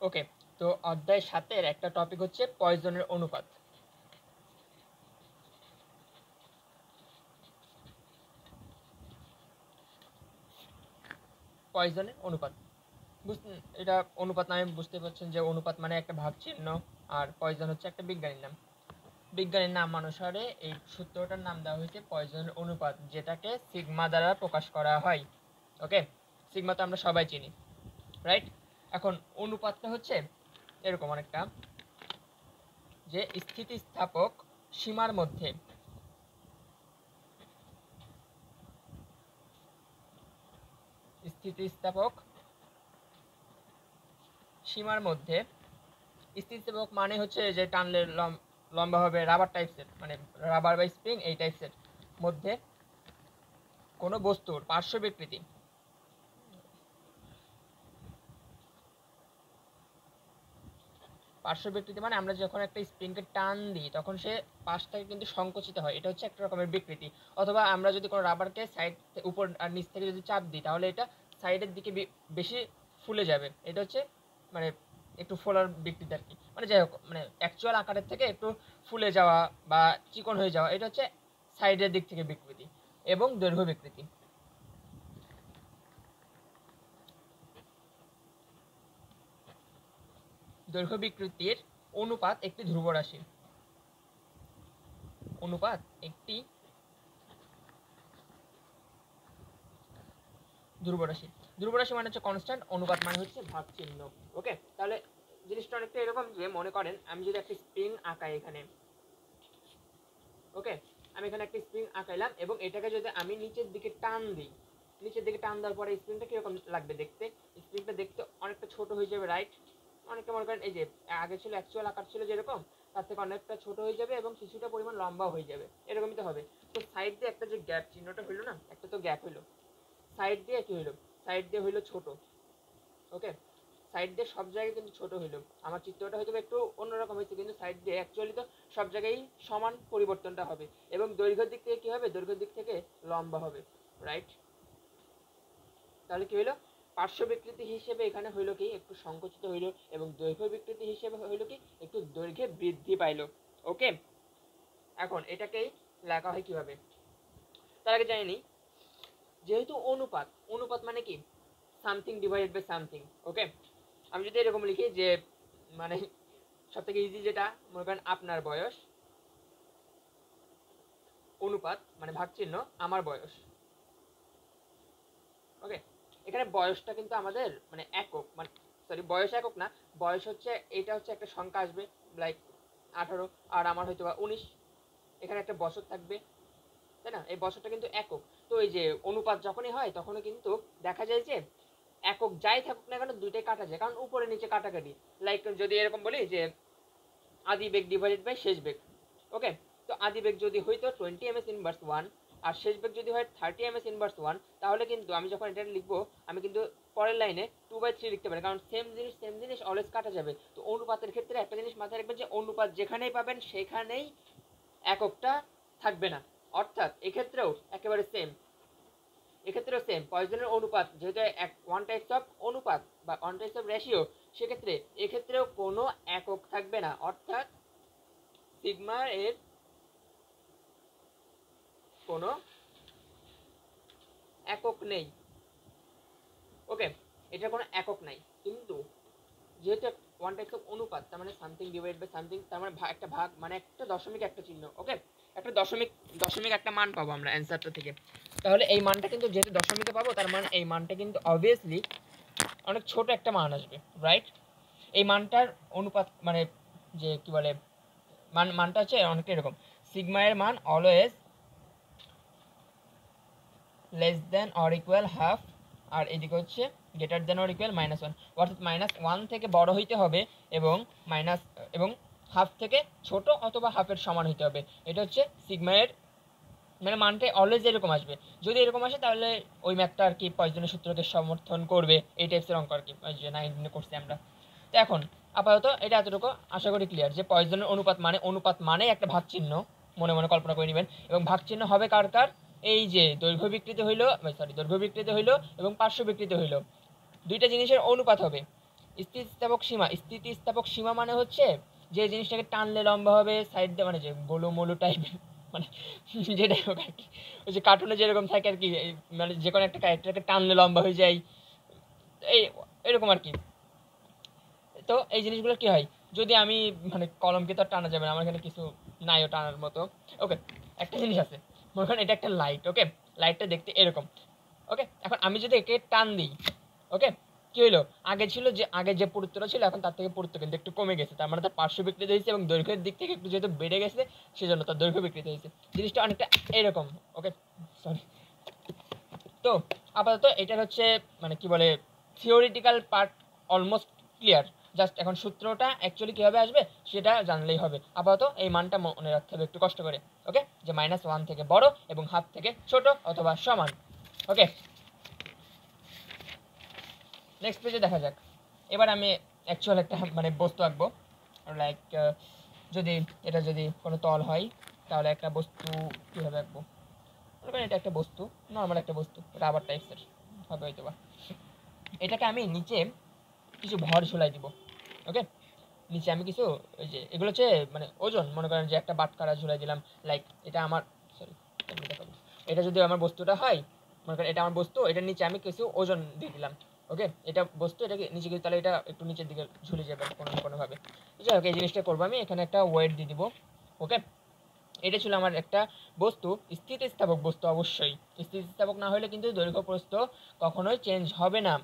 ওকে, তো অধ্যায় 7-এর একটা টপিক হচ্ছে পয়জনের অনুপাত। পয়জনের অনুপাত এটা অনুপাত নামে বুঝতে পারছেন যে অনুপাত মানে একটা ভাগ চিহ্ন, আর পয়জন হচ্ছে একটা বিজ্ঞানীর নাম। বিজ্ঞানীর নাম অনুসারে এই সূত্রটার নাম দেওয়া হয়েছে পয়জনের অনুপাত, যেটাকে সিগমা দ্বারা প্রকাশ করা হয়। ওকে, সিগমা তো আমরা সবাই চিনি, রাইট? এখন অনুপাতটা হচ্ছে এরকম অনেকটা, যে স্থিতিস্থাপক সীমার মধ্যে স্থিতিস্থাপক মানে হচ্ছে যে টানলে লম্বা হবে, রাবার টাইপসের, মানে রাবার বা স্প্রিং এই টাইপসের মধ্যে কোনো বস্তুর পার্শ্ব বিকৃতি মানে আমরা যখন একটা স্প্রিংকে টান দিই তখন সে পাশ থেকে কিন্তু সংকুচিত হয়, এটা হচ্ছে একটা রকমের বিকৃতি। অথবা আমরা যদি কোনো রাবারকে সাইড উপর আর নিচ থেকে যদি চাপ দিই তাহলে এটা সাইডের দিকে বেশি ফুলে যাবে, এটা হচ্ছে মানে একটু ফোলার বিকৃতি আর কি। মানে যাই হোক, মানে অ্যাকচুয়াল আকারের থেকে একটু ফুলে যাওয়া বা চিকন হয়ে যাওয়া, এটা হচ্ছে সাইডের দিক থেকে বিকৃতি। এবং দৈর্ঘ্য বিকৃতি, দৈর্ঘ্য বিকৃতির অনুপাত একটি ধ্রুব রাশি। অনুপাত একটি ধ্রুব রাশি। ধ্রুব রাশি মানে হচ্ছে কনস্ট্যান্ট, অনুপাত মানে হচ্ছে ভাগ চিহ্ন। ওকে, তাহলে জিনিসটা অনেকটা এরকম যে মনে করেন আমি যদি একটা স্প্রিং আঁকাই এখানে, ওকে, আমি এখানে একটা স্প্রিং আঁকাইলাম এবং এটাকে যদি আমি নিচের দিকে টান দিই, নিচের দিকে টান দেওয়ার পরে স্প্রিংটা কিরকম লাগবে দেখতে? স্প্রিংটা দেখতে অনেকটা ছোট হয়ে যাবে, রাইট? অনেকটা মনে করেন এই যে আগে ছিল অ্যাকচুয়াল আকার ছিল যেরকম, তার থেকে অনেকটা ছোট হয়ে যাবে এবং কিছুটা পরিমাণ লম্বা হয়ে যাবে, এরকমই তো হবে। তো সাইড দিয়ে একটা যে গ্যাপ চিহ্নটা হইলো না, একটা তো গ্যাপ হইলো, সাইড দিয়ে কি হইলো? সাইড দিয়ে হইলো ছোট। ওকে, সাইড দিয়ে সব জায়গায় কিন্তু ছোট হইলো। আমার চিত্রটা হয়তো একটু অন্যরকম হয়েছে, কিন্তু সাইড দিয়ে অ্যাকচুয়ালি তো সব জায়গায় সমান পরিবর্তনটা হবে। এবং দৈর্ঘ্যের দিক থেকে কি হবে? দৈর্ঘ্যের দিক থেকে লম্বা হবে, রাইট? তাহলে কি হইলো? পার্শ্ব বিকৃতি হিসেবে এখানে হইলো কি একটু সংকুচিত হইলো, এবং দৈর্ঘ্য বিকৃতি হিসেবে হইলো কি একটু দৈর্ঘ্যে বৃদ্ধি পাইলো। ওকে, এখন এটাকেই লেখা হয় কিভাবে তার আগে জানি নি, যেহেতু অনুপাত, অনুপাত মানে কি সামথিং ডিভাইডেড বাই সামথিং। ওকে, আমি যদি এরকম লিখি যে মানে সব থেকে ইজি যেটা মনে করেন আপনার বয়স অনুপাত মানে ভাগ চিহ্ন আমার বয়স। ওকে, এখানে বয়সটা কিন্তু আমাদের মানে একক, মানে সরি বয়স একক না, বয়স হচ্ছে এটা হচ্ছে একটা সংখ্যা আসবে লাইক 18, আর আমার হয়তো বা 19, এখানে একটা বছর থাকবে, তাই না? এই বছরটা কিন্তু একক। তো এই যে অনুপাত যখনই হয় তখনই কিন্তু দেখা যায় যে একক যাই থাকুক না কেন দুইটাই কাটা যায়, কারণ উপরে নিচে কাটাকাটি। লাইক যদি এরকম বলি যে আদি বেগ ডিভাইডেড বাই শেষ বেগ। ওকে, তো আদি বেগ যদি হইতো 20 ms ইনভার্স 1 আর শেষ বেগ যদি হয় 30 ms ইনভার্স 1, তাহলে কিন্তু আমি যখন এটা লিখবো আমি কিন্তু পরের লাইনে 2/3 লিখতে পারি, কারণ সেম জিনিস অলওয়েজ কাটা যাবে। তো অনুপাতের ক্ষেত্রে একটা জিনিস মাথায় রাখবেন যে অনুপাত যেখানেই পাবেন সেখানেই এককটা থাকবে না, অর্থাৎ এক্ষেত্রেও একেবারে সেম। এক্ষেত্রেও সেম, পয়জনের অনুপাত যেহেতু ওয়ান টাইপস অফ অনুপাত বা ওয়ান টাইপস অফ রেশিও, সেক্ষেত্রে এক্ষেত্রেও কোনো একক থাকবে না, অর্থাৎ সিগমা এর কোনো একক নেই। ওকে, এটার কোনো একক নাই, কিন্তু যেহেতু ওয়ান টাইপস অফ অনুপাত তার মানে সামথিং ডিভাইড বাই সামথিং, তার মানে একটা ভাগ মানে একটা দশমিক একটা চিহ্ন। ওকে, একটা দশমিক একটা মান পাবো আমরা অ্যান্সারটা থেকে। তাহলে এই মানটা কিন্তু যেহেতু দশমিকে পাবো, তার মানে এই মানটা কিন্তু অবভিয়াসলি অনেক ছোট একটা মান আসবে, রাইট? এই মানটার অনুপাত মানে যে কি বলে মানটা হচ্ছে অনেকটা এরকম, সিগমা এর মান always less than or equal half, আর এদিকে হচ্ছে গ্রেটার দেন অর ইকুয়াল -1, অর্থাৎ -1 থেকে বড় হইতে হবে এবং এবং হাফ থেকে ছোট অথবা হাফের সমান হইতে হবে। এটা হচ্ছে সিগমা এর মানে মানটা অলওয়েজ এরকম আসবে। যদি এরকম আসে তাহলে ওই ম্যাথটা আর কি পয়জনের সূত্রকে সমর্থন করবে, এই টাইপসের অঙ্ক আর কি, ওই যে 9 করছি আমরা। তো এখন আপাতত এটা এতটুকু আশা করি ক্লিয়ার, যে পয়জনের অনুপাত মানে একটা ভাগ চিহ্ন, মনে মনে কল্পনা করে নেবেন। এবং ভাগ চিহ্ন হবে কার কার? এই যে দৈর্ঘ্য বিকৃতি হইলো এবং পার্শ্ব বিকৃতি হইলো, দুইটা জিনিসের অনুপাত হবে। স্থিতিস্থাপক সীমা, স্থিতিস্থাপক সীমা মানে হচ্ছে যে জিনিসটাকে টানলে লম্বা হবে, সাইড দিয়ে মানে যে গোলু মোলু টাইপের, মানে যেটাই হোক আর কি, ওই যে কার্টুনে যেরকম থাকে আর কি, মানে যে কোনো একটা ক্যারেক্টারকে টানলে লম্বা হয়ে যায়, এই এরকম আর কি। তো এই জিনিসগুলো কি হয়, যদি আমি মানে কলমকে তো আর টানা যাবে না, আমার এখানে কিছু নাইও টানার মতো। ওকে, একটা জিনিস আছে, মনে করেন এটা একটা লাইট। ওকে, লাইটটা দেখতে এরকম। ওকে, এখন আমি যদি একে টান দিই, ওকে, কি হইলো, আগে যে পুরুত্বটা ছিল এখন তার থেকে পুরুত্ব কিন্তু একটু কমে গেছে, তার মানে তার পার্শ্ব বিকৃতি হয়েছে এবং দৈর্ঘ্যের দিক থেকে একটু যেহেতু বেড়ে গেছে সেজন্য তার দৈর্ঘ্য বিকৃতি হয়েছে। জিনিসটা অনেকটা এরকম। ওকে, সরি। তো আপাতত এটার হচ্ছে মানে কি বলে theoretical part almost clear, just এখন সূত্রটা অ্যাকচুয়ালি কীভাবে আসবে সেটা জানলেই হবে। আপাতত এই মানটা মনে রাখতে হবে একটু কষ্ট করে। ওকে, যে -1 থেকে বড় এবং হাফ থেকে ছোট অথবা সমান। ওকে, নেক্সট পেজে দেখা যাক। এবার আমি অ্যাকচুয়াল একটা মানে বস্তু আঁকবো, লাইক এটা যদি কোনো তল হয় তাহলে একটা বস্তু কীভাবে আঁকবো। এটা একটা বস্তু, নর্মাল একটা বস্তু, রাবার টাইপসের হবে হয়তো বা। এটাকে আমি নিচে কিছু ভর ঝুলাই দিব। ওকে, নিচে আমি কিছু ওই যে এগুলো হচ্ছে মানে ওজন, মনে করেন যে একটা বাটখারা ঝুলাই দিলাম, লাইক এটা আমার সরি এটা যদি আমার বস্তুটা হয়, মনে করেন এটা আমার বস্তু, এটার নিচে আমি কিছু ওজন দিয়ে দিলাম। ওকে, এটা বস্তু, এটাকে নিচে গিয়ে তাহলে এটা একটু নিচের দিকে ঝুলে যাবে কোনো না কোনোভাবে। যাই হোক, এই জিনিসটা করবো আমি, এখানে একটা ওয়েট দিয়ে দিব। ওকে, এটা ছিল আমার একটা বস্তু, স্থিতিস্থাপক বস্তু। অবশ্যই স্থিতিস্থাপক না হলে কিন্তু দৈর্ঘ্য প্রস্থ কখনোই চেঞ্জ হবে না।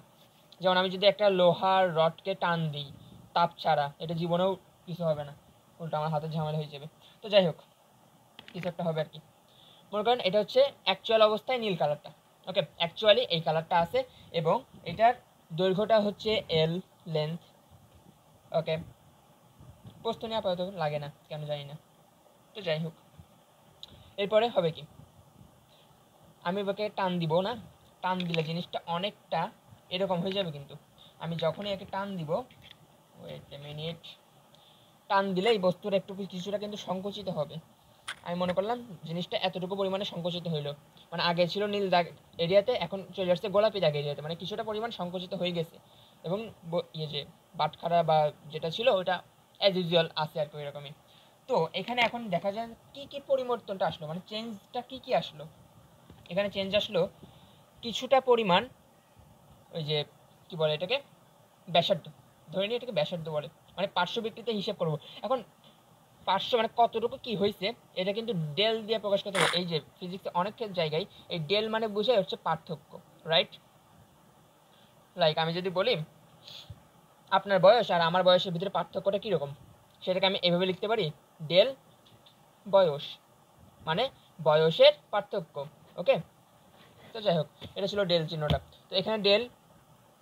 যেমন আমি যদি একটা লোহার রডকে টান দিই তাপ ছাড়া, এটা জীবনেও কিছু হবে না, উল্টো আমার হাতে ঝামেলা হয়ে যাবে। তো যাই হোক, কিছু একটা হবে আর কি। মনে করেন এটা হচ্ছে অ্যাকচুয়াল অবস্থায় নীল কালারটা। ওকে, অ্যাকচুয়ালি এই কালারটা আছে এবং এটার দৈর্ঘ্যটা হচ্ছে এল লেন্থ। ওকে, প্রস্থ নিয়ে আপাতত লাগে না, কেন জানি না। তো যাই হোক, এরপরে হবে কি, আমি ওকে টান দিব না, টান দিলে জিনিসটা অনেকটা এরকম হয়ে যাবে। কিন্তু আমি যখনই একে টান দিব, ওয়েট এ মিনিট, টান দিলে এই বস্তুর একটু কিছুটা কিন্তু সংকুচিত হবে। আমি মনে করলাম জিনিসটা এতটুকু পরিমাণে সংকুচিত হইলো, মানে আগে ছিল নীল দাগ এরিয়াতে, এখন চলে আসছে গোলাপি দাগ এরিয়াতে, মানে কিছুটা পরিমাণ সংকুচিত হয়ে গেছে। এবং ইয়ে যে বাটখারা বা যেটা ছিল ওটা অ্যাজ ইউজুয়াল আছে আর কি এরকমই। তো এখানে এখন দেখা যায় কি কি পরিবর্তনটা আসলো, মানে চেঞ্জটা কি কি আসলো। এখানে চেঞ্জ আসলো কিছুটা পরিমাণ, ওই যে কি বলে এটাকে, ব্যাসার্ধ, ধরে নিই এটাকে ব্যাসার্ধ বলে, মানে পার্শ্ব বিকৃতি হিসেব করব এখন। পার্শ্ব মানে কতটুকু কি হয়েছে এটা কিন্তু ডেল দিয়ে প্রকাশ করতে হবে। এই যে ফিজিক্সে অনেক জায়গায় এই ডেল মানে বোঝায় হচ্ছে পার্থক্য, রাইট? লাইক আমি যদি বলি আপনার বয়স আর আমার বয়সের ভিতরে পার্থক্যটা কীরকম, সেটাকে আমি এভাবে লিখতে পারি, ডেল বয়স মানে বয়সের পার্থক্য। ওকে, তো যাই হোক, এটা ছিল ডেল চিহ্নটা। তো এখানে ডেল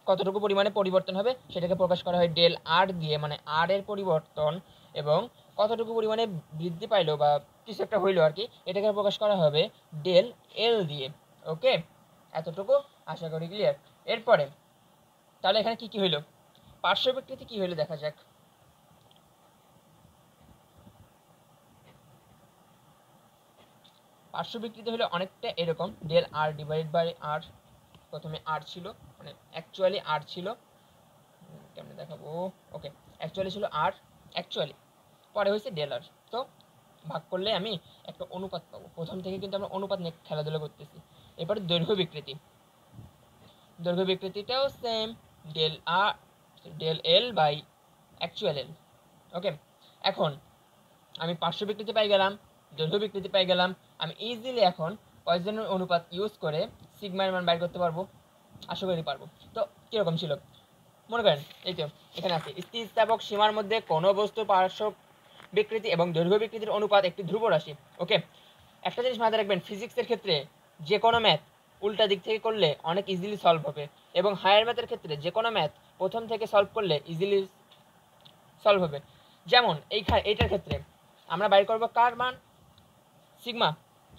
কতটুকু পরিমাণে পরিবর্তন হবে সেটাকে প্রকাশ করা হয় ডেল আর দিয়ে, মানে আর এর পরিবর্তন, এবং কতটুকু পরিমাণে বৃদ্ধি পাইলো বা কিছু একটা হইলো আর কি, এটাকে প্রকাশ করা হবে ডেল এল দিয়ে। ওকে, এতটুকু আশা করি ক্লিয়ার। এরপরে তাহলে এখানে কি কি হইলো, পার্শ্ব বিকৃতি কি হইলো দেখা যাক। পার্শ্ব বিকৃতি হলো অনেকটা এরকম, ডেল আর ডিভাইড বাই আর। প্রথমে আর ছিল, মানে অ্যাকচুয়ালি আর ছিল, কেমনে দেখাবো, ওকে, অ্যাকচুয়ালি ছিল আর, অ্যাকচুয়ালি পরে হয়েছে ডেল আর। তো ভাগ করলে আমি একটা অনুপাত পাবো। প্রথম থেকে কিন্তু আমরা অনুপাত নিয়ে খেলাধুলা করতেছি। এরপরে দৈর্ঘ্য বিকৃতি, দৈর্ঘ্য বিকৃতিটাও সেম, ডেল আর del L by actual L. Okay, এখন আমি পার্শ্ব বিকৃতি পাই গেলাম, দৈর্ঘ্য বিকৃতি পাই গেলাম। আমি ইজিলি এখন পয়সনের অনুপাত ইউজ করে সিগমার মান বাইর করতে পারবো, আশা করি পারবো। তো কীরকম ছিল মনে করেন, এই তো এখানে আছে, স্থিতিস্থাপক সীমার মধ্যে কোনো বস্তুর পার্শ্ব বিকৃতি এবং দৈর্ঘ্য বিকৃতির অনুপাত একটি ধ্রুব রাশি। ওকে, একটা জিনিস মাথায় রাখবেন, ফিজিক্সের ক্ষেত্রে যে কোনো ম্যাথ উল্টা দিক থেকে করলে অনেক ইজিলি সলভ হবে, এবং হায়ার ম্যাথের ক্ষেত্রে যে কোনো ম্যাথ প্রথম থেকে সলভ করলে ইজিলি সলভ হবে। যেমন এইটার ক্ষেত্রে আমরা বাইর করবো কার মান, সিগমা।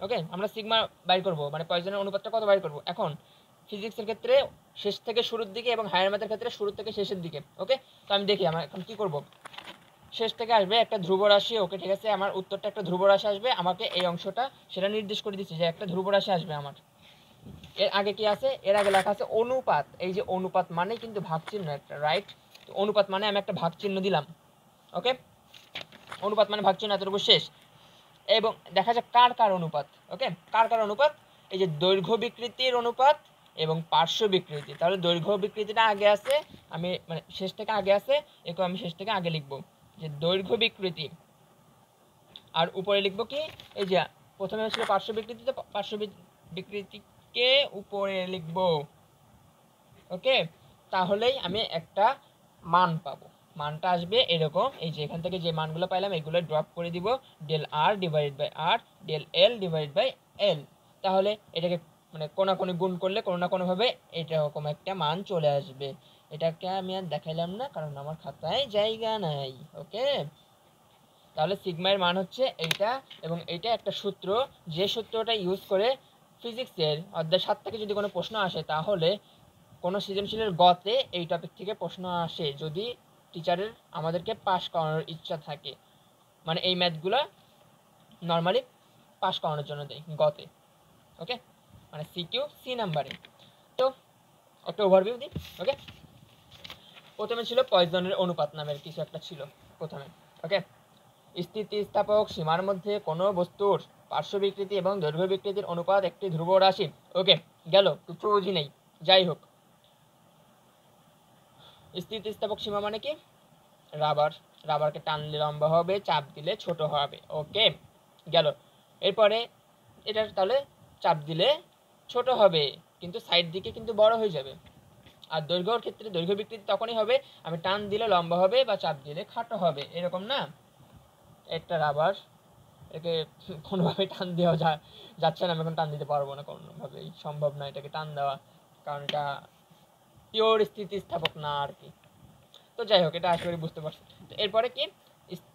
ওকে, আমরা সিগমা বাইর করবো, মানে পয়সনের অনুপাতটা কত বাইর করবো। এখন ফিজিক্সের ক্ষেত্রে শেষ থেকে শুরুর দিকে এবং হায়ার ম্যাথের ক্ষেত্রে শুরু থেকে শেষের দিকে। ওকে, তো আমি দেখি আমরা এখন কী করবো। শেষ থেকে আসবে একটা ধ্রুব রাশি। ওকে, ঠিক আছে, আমার উত্তরটা একটা ধ্রুব রাশি আসবে, আমাকে এই অংশটা সেটা নির্দেশ করে দিচ্ছি যে একটা ধ্রুব রাশি আসবে আমার। এর আগে কি আছে, এর আগে লেখা আছে অনুপাত। এই যে অনুপাত মানেই কিন্তু ভাগ চিহ্ন একটা, রাইট? তো অনুপাত মানে আমি একটা ভাগ চিহ্ন দিলাম। ওকে, অনুপাত মানে ভাগ চিহ্ন, এতটুকু শেষ। এবং দেখা যাক কার কার অনুপাত। ওকে, কার কার অনুপাত? এই যে দৈর্ঘ্য বিকৃতির অনুপাত এবং পার্শ্ব বিকৃতি। তাহলে দৈর্ঘ্য বিকৃতিটা আগে আছে, আমি মানে শেষ থেকে আগে আছে, একে আমি শেষ থেকে আগে লিখবো যে দৈর্ঘ্য বিকৃতি। আর উপরে লিখবো কি, এই যে প্রথমে ছিল পার্শ্ব বিকৃতি, তো পার্শ্ব বিকৃতিকে উপরে লিখবো। ওকে, তাহলেই আমি একটা মান পাবো। মানটা আসবে এরকম, এই যে এখান থেকে যে মানগুলো পাইলাম এগুলো ড্রপ করে দিব, del R divided by R, del L divided by L. তাহলে এটাকে মানে কোনাকুনি গুণ করলে কোনো না কোনোভাবে এরকম একটা মান চলে আসবে। এটাকে আমি আর দেখাইলাম না কারণ আমার খাতায় জায়গা নাই। ওকে, তাহলে সিগমার মান হচ্ছে এইটা, এবং এইটা একটা সূত্র, যে সূত্রটা ইউজ করে ফিজিক্সের অধ্যায় 7 থেকে যদি কোনো প্রশ্ন আসে তাহলে কোনো সৃজনশীলের গতে এই টপিক থেকে প্রশ্ন আসে, যদি টিচারের আমাদেরকে পাস করানোর ইচ্ছা থাকে। মানে এই ম্যাথগুলো নর্মালি পাস করানোর জন্য দেয় গতে। ওকে, মানে সিকিউ সি নাম্বারে। তো একটা ওভারভিউ দিই। ওকে, প্রথমে ছিল পয়সনের অনুপাত নামের কিছু একটা ছিল প্রথমে। ওকে, স্থিতিস্থাপক সীমার মধ্যে কোনো বস্তুর পার্শ্ব বিকৃতি এবং দৈর্ঘ্য বিকৃতির অনুপাত একটি ধ্রুব রাশি। ওকে, গেল, কিছু বুঝি নেই, যাই হোক। স্থিতিস্থাপক সীমা মানে কি? রাবার, রাবারকে টানলে লম্বা হবে, চাপ দিলে ছোট হবে। ওকে, গেল। এরপরে এটা তাহলে চাপ দিলে ছোট হবে কিন্তু সাইড দিকে কিন্তু বড় হয়ে যাবে। আর দৈর্ঘ্যর ক্ষেত্রে দৈর্ঘ্য বিকৃতি তখনই হবে আমি টান দিলে লম্বা হবে বা চাপ দিলে খাটো হবে, এরকম না? একটা রাবার, একে কোনোভাবে টান দেওয়া যাচ্ছে না, আমি এখন টান দিতে পারবো না, কোনোভাবেই সম্ভব না এটাকে টান দেওয়া, কারণ এটা পিওর স্থিতিস্থাপক না আর কি। তো যাই হোক, এটা আশা করি বুঝতে পারছি। তো এরপরে কি,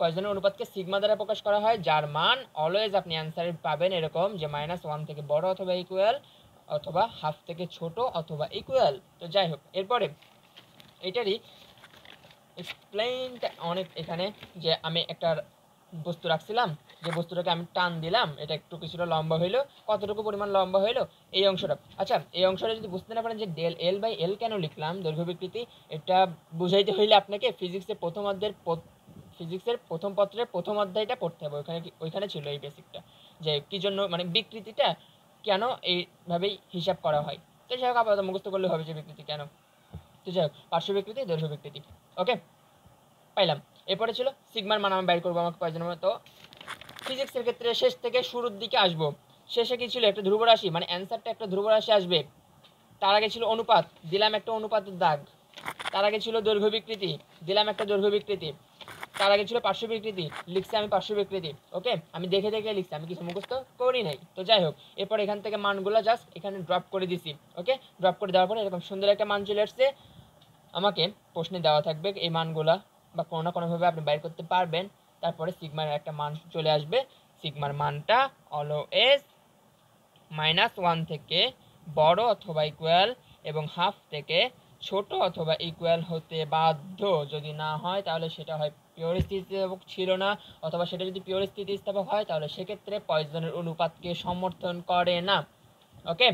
পয়সনের অনুপাতকে সিগমা দ্বারা প্রকাশ করা হয়, যার মান অলওয়েজ আপনি অ্যান্সারে পাবেন এরকম যে -1 থেকে বড় অথবা ইকুয়াল, অথবা হাফ থেকে ছোট অথবা ইকুয়াল। তো যাই হোক, এরপরে এটারই এক্সপ্লেইনটা অনেক এখানে, যে আমি একটা বস্তু রাখছিলাম, যে বস্তুটাকে আমি টান দিলাম, এটা একটু কিছুটা লম্বা হইলো, কতটুকু পরিমাণ লম্বা হইলো এই অংশটা। আচ্ছা, এই অংশটা যদি বুঝতে না পারেন যে ডেল এল বাই এল কেন লিখলাম দৈর্ঘ্য বিকৃতি, এটা বুঝাইতে হইলে আপনাকে ফিজিক্সের প্রথম পত্রের প্রথম অধ্যায়টা পড়তে হবে। ওইখানে ছিল এই বেসিকটা, যে কি জন্য মানে বিকৃতিটা কেন এইভাবেই হিসাব করা হয়। তো যাই হোক, আপাতত মুখস্থ করলে হবে যে বিকৃতি কেন। তো যাই হোক, পার্শ্ব বিকৃতি, দৈর্ঘ্য বিকৃতি। ওকে, পাইলাম। এরপরে ছিল সিগমার মান আমি বাইর করবো আমাকে প্রয়োজনের মতো। ফিজিক্সের ক্ষেত্রে শেষ থেকে শুরুর দিকে আসবো। শেষে কি ছিল? একটা ধ্রুব রাশি, মানে অ্যান্সারটা একটা ধ্রুব রাশি আসবে। তার আগে ছিল অনুপাত, দিলাম একটা অনুপাতের দাগ। তার আগে ছিল দৈর্ঘ্য বিকৃতি, দিলাম একটা দৈর্ঘ্য বিকৃতি। তার আগে ছিল পার্শ্ব বিকৃতি, লিখছি আমি পার্শ্ব বিকৃতি। ওকে, আমি দেখে দেখে লিখছি, আমি কিছু মুখস্থ করি নাই। তো যাই হোক, এরপর এখান থেকে মানগুলো জাস্ট এখানে ড্রপ করে দিছি। ওকে, ড্রপ করে দেওয়ার পরে এরকম সুন্দর একটা মান চলে আসছে। আমাকে প্রশ্নে দেওয়া থাকবে এই মানগুলা, বা কোনো না কোনোভাবে আপনি বাইর করতে পারবেন। তারপরে সিগমার একটা মান চলে আসবে, সিগমার মানটা অলওয়েজ -1 থেকে বড় অথবা ইকুয়াল এবং হাফ থেকে ছোট অথবা ইকুয়াল হতে বাধ্য। যদি না হয় তাহলে সেটা হয় পিওর স্থিতিস্থাপক ছিল না, অথবা সেটা যদি পিওর স্থিতিস্থাপক হয় তাহলে সেক্ষেত্রে পয়সনের অনুপাতকে সমর্থন করে না। ওকে,